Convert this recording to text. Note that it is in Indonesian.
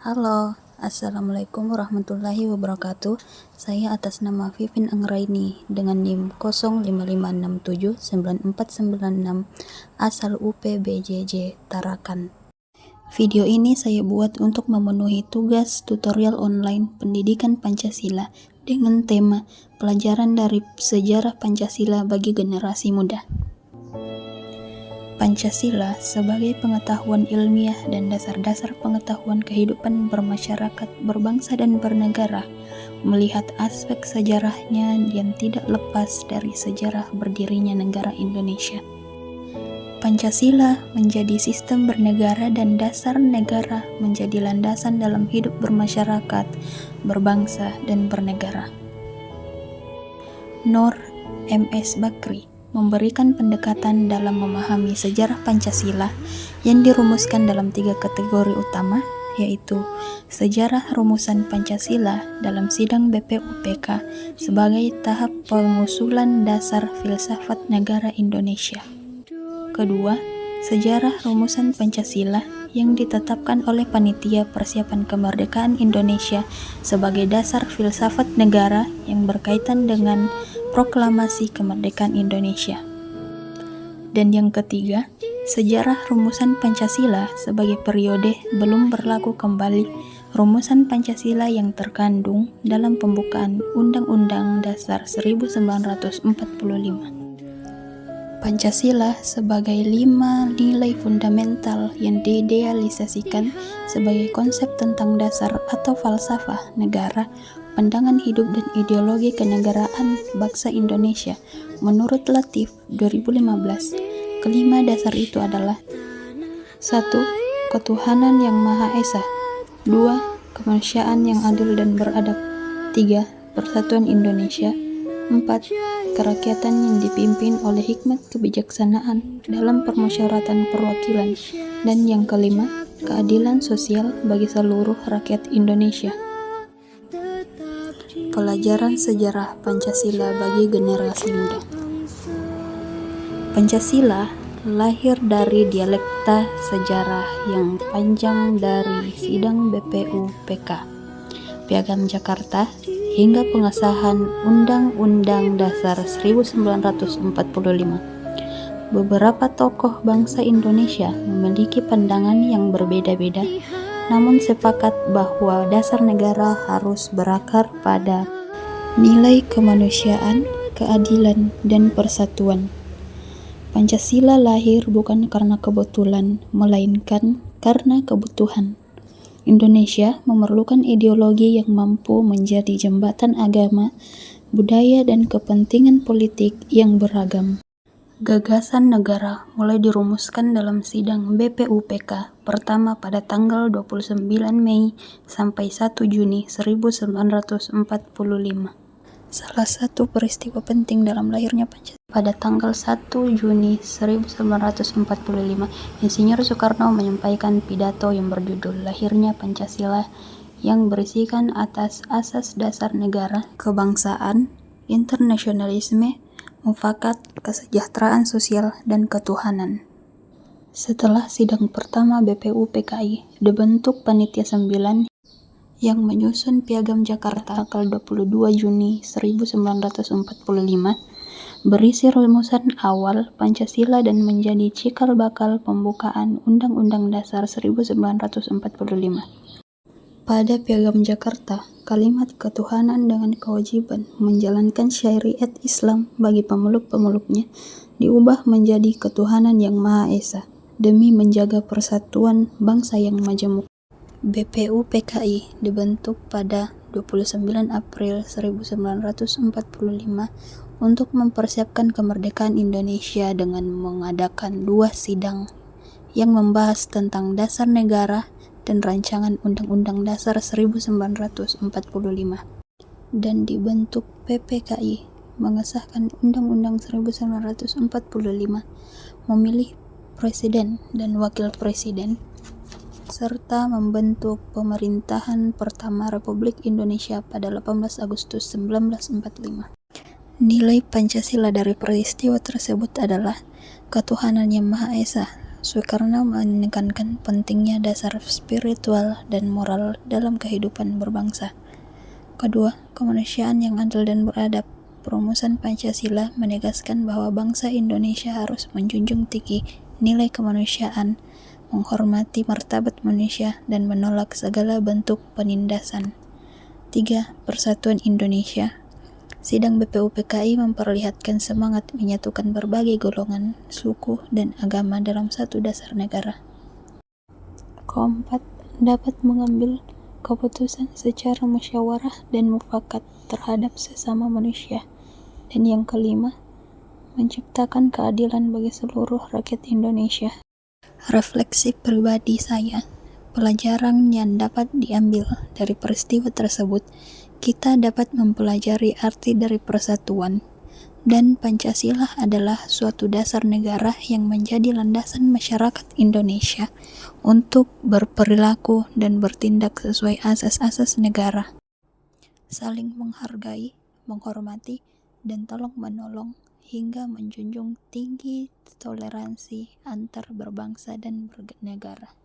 Halo, Assalamualaikum warahmatullahi wabarakatuh. Saya atas nama Vivin Anggraini dengan NIM 0556794496 asal UPBJJ Tarakan. Video ini saya buat untuk memenuhi tugas tutorial online pendidikan Pancasila dengan tema pelajaran dari sejarah Pancasila bagi generasi muda. Pancasila sebagai pengetahuan ilmiah dan dasar-dasar pengetahuan kehidupan bermasyarakat, berbangsa dan bernegara, melihat aspek sejarahnya yang tidak lepas dari sejarah berdirinya negara Indonesia. Pancasila menjadi sistem bernegara dan dasar negara menjadi landasan dalam hidup bermasyarakat, berbangsa dan bernegara. Nur M.S. Bakri memberikan pendekatan dalam memahami sejarah Pancasila yang dirumuskan dalam 3 kategori utama, yaitu sejarah rumusan Pancasila dalam sidang BPUPK sebagai tahap pengusulan dasar filsafat negara Indonesia. Kedua, sejarah rumusan Pancasila yang ditetapkan oleh Panitia Persiapan Kemerdekaan Indonesia sebagai dasar filsafat negara yang berkaitan dengan Proklamasi Kemerdekaan Indonesia. Dan yang ketiga, sejarah rumusan Pancasila sebagai periode belum berlaku kembali rumusan Pancasila yang terkandung dalam pembukaan Undang-Undang Dasar 1945. Pancasila sebagai 5 nilai fundamental yang diidealisasikan sebagai konsep tentang dasar atau falsafah negara, pandangan hidup dan ideologi kenegaraan bangsa Indonesia. Menurut Latif 2015, kelima dasar itu adalah 1. Ketuhanan yang Maha Esa. 2. Kemanusiaan yang adil dan beradab. 3. Persatuan Indonesia. 4. Kerakyatan yang dipimpin oleh hikmat kebijaksanaan dalam permusyawaratan perwakilan. Dan yang kelima, keadilan sosial bagi seluruh rakyat Indonesia. Pelajaran sejarah Pancasila bagi generasi muda. Pancasila lahir dari dialektika sejarah yang panjang dari sidang BPUPK, Piagam Jakarta, hingga pengesahan Undang-Undang Dasar 1945. Beberapa tokoh bangsa Indonesia memiliki pandangan yang berbeda-beda, namun sepakat bahwa dasar negara harus berakar pada nilai kemanusiaan, keadilan, dan persatuan. Pancasila lahir bukan karena kebetulan, melainkan karena kebutuhan. Indonesia memerlukan ideologi yang mampu menjadi jembatan agama, budaya, dan kepentingan politik yang beragam. Gagasan negara mulai dirumuskan dalam sidang BPUPK pertama pada tanggal 29 Mei sampai 1 Juni 1945. Salah satu peristiwa penting dalam lahirnya Pancasila pada tanggal 1 Juni 1945, Insinyur Soekarno menyampaikan pidato yang berjudul Lahirnya Pancasila yang berisikan atas asas dasar negara, kebangsaan, internasionalisme, mufakat, kesejahteraan sosial, dan ketuhanan. Setelah sidang pertama BPUPKI, dibentuk Panitia 9 yang menyusun Piagam Jakarta tanggal 22 Juni 1945, berisi rumusan awal Pancasila dan menjadi cikal bakal pembukaan Undang-Undang Dasar 1945. Pada Piagam Jakarta, kalimat ketuhanan dengan kewajiban menjalankan syariat Islam bagi pemeluk-pemeluknya diubah menjadi ketuhanan yang Maha Esa demi menjaga persatuan bangsa yang majemuk. BPUPKI dibentuk pada 29 April 1945 untuk mempersiapkan kemerdekaan Indonesia dengan mengadakan 2 sidang yang membahas tentang dasar negara dan rancangan Undang-Undang Dasar 1945, dan dibentuk PPKI mengesahkan Undang-Undang 1945, memilih presiden dan wakil presiden, serta membentuk pemerintahan pertama Republik Indonesia pada 18 Agustus 1945. Nilai Pancasila dari peristiwa tersebut adalah ketuhanan yang Maha Esa, Soekarno menekankan pentingnya dasar spiritual dan moral dalam kehidupan berbangsa. Kedua, kemanusiaan yang adil dan beradab. Perumusan Pancasila menegaskan bahwa bangsa Indonesia harus menjunjung tinggi nilai kemanusiaan, menghormati martabat manusia, dan menolak segala bentuk penindasan. 3. Persatuan Indonesia. Sidang BPUPKI memperlihatkan semangat menyatukan berbagai golongan, suku, dan agama dalam satu dasar negara. Keempat, dapat mengambil keputusan secara musyawarah dan mufakat terhadap sesama manusia. Dan yang kelima, menciptakan keadilan bagi seluruh rakyat Indonesia. Refleksi pribadi saya, pelajaran yang dapat diambil dari peristiwa tersebut, kita dapat mempelajari arti dari persatuan, dan Pancasila adalah suatu dasar negara yang menjadi landasan masyarakat Indonesia untuk berperilaku dan bertindak sesuai asas-asas negara. Saling menghargai, menghormati, dan tolong-menolong, hingga menjunjung tinggi toleransi antar berbangsa dan bernegara.